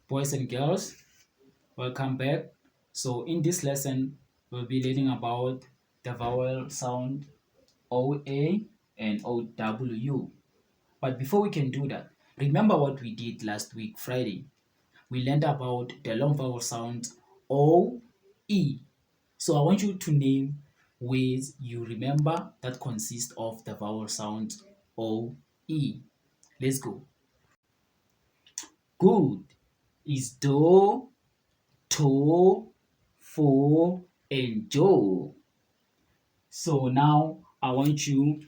Boys and girls, welcome back. So in this lesson, we'll be learning about the vowel sound OA and OW. But before we can do that, remember what we did last week, Friday. We learned about the long vowel sound O, E. So I want you to name words you remember that consist of the vowel sound O, E. Let's go. Good is do, to, for, and Joe. So now I want you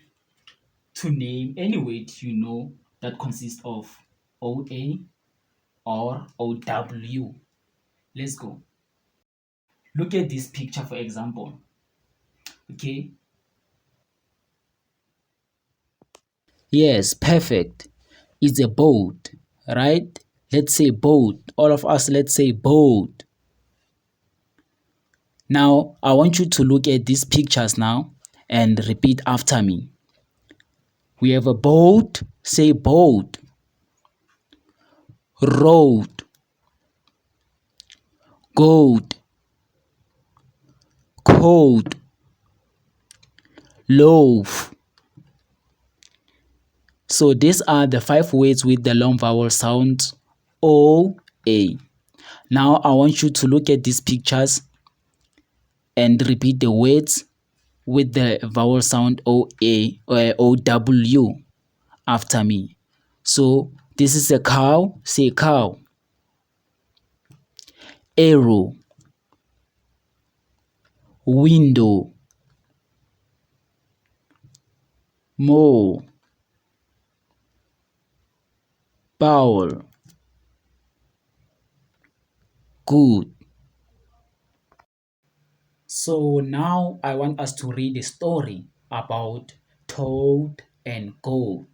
to name any word you know that consists of OA or OW. Let's go. Look at this picture, for example. Okay. Yes, perfect. It's a boat, right? Let's say boat. All of us, let's say boat. Now, I want you to look at these pictures now and repeat after me. We have a boat, say boat. Road, goat, coat, loaf. So these are the 5 words with the long vowel sound O, A. Now I want you to look at these pictures and repeat the words with the vowel sound O, A or O, W after me. So this is a cow, say cow. Arrow, window, mole, bowl. Good. So now I want us to read a story about toad and goat.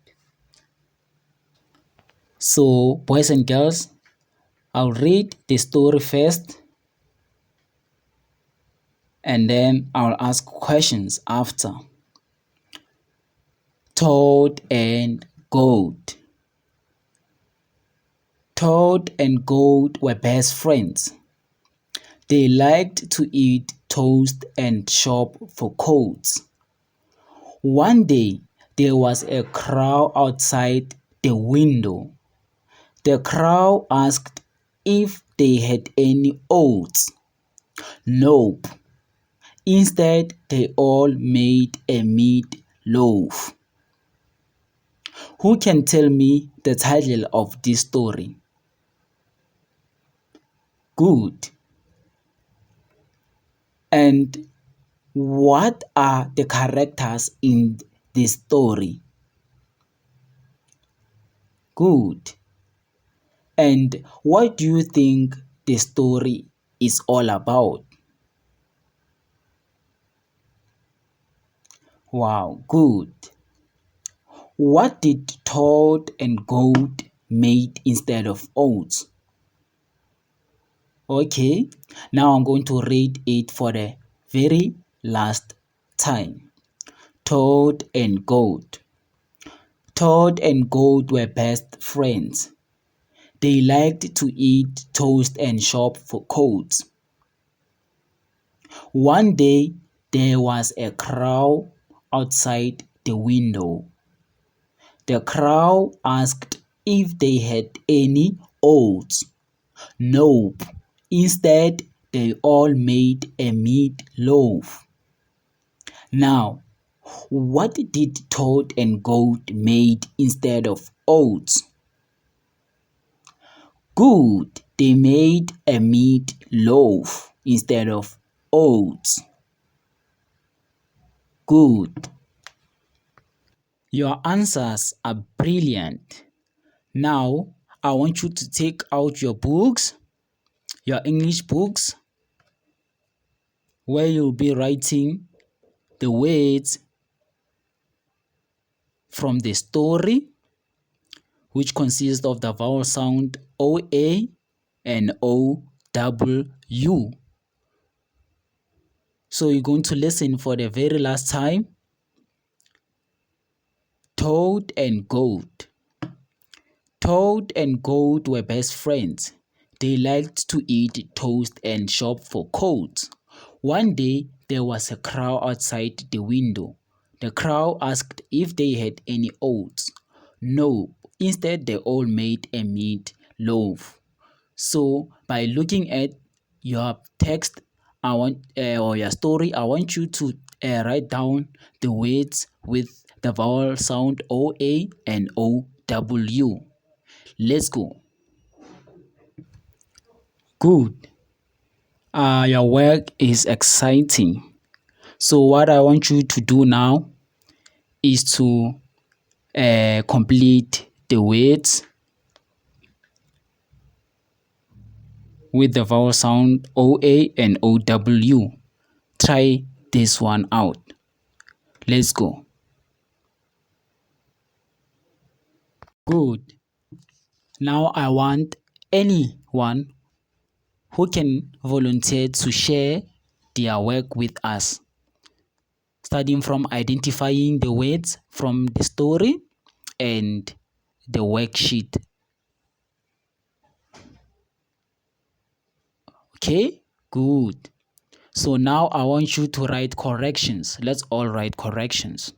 So boys and girls, I'll read the story first and then I'll ask questions after. Toad and goat. Toad and goat were best friends. They liked to eat toast and shop for coats. One day, there was a crow outside the window. The crow asked if they had any oats. Nope. Instead, they all made a meat loaf. Who can tell me the title of this story? Good. And what are the characters in this story? Good. And what do you think the story is all about? Wow, good. What did Toad and Goat made instead of oats? Okay, now I'm going to read it for the very last time. Toad and Goat. Toad and Goat were best friends. They liked to eat toast and shop for coats. One day, there was a crow outside the window. The crow asked if they had any oats. Nope. Instead, they all made a meat loaf. Now, what did Toad and Goat made instead of oats? Good. They made a meat loaf instead of oats. Good. Your answers are brilliant. Now, I want you to take out your books, your English books, where you'll be writing the words from the story, which consists of the vowel sound OA and OW. So you're going to listen for the very last time. Toad and Goat. Toad and Goat were best friends. They liked to eat toast and shop for coats. One day, there was a crowd outside the window. The crowd asked if they had any oats. No, instead, they all made a meat loaf. So, by looking at your text, or your story, I want you to write down the words with the vowel sound OA and OW. Let's go. Good. Your work is exciting. So what I want you to do now is to complete the words with the vowel sound OA and OW. Try this one out. Let's go. Good. Now I want anyone who can volunteer to share their work with us, starting from identifying the words from the story and the worksheet. Okay, good. So now I want you to write corrections. Let's all write corrections.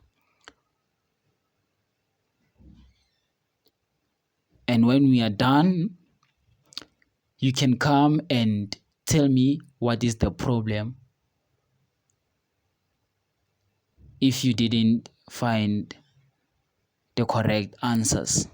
And when we are done, you can come and tell me what is the problem if you didn't find the correct answers.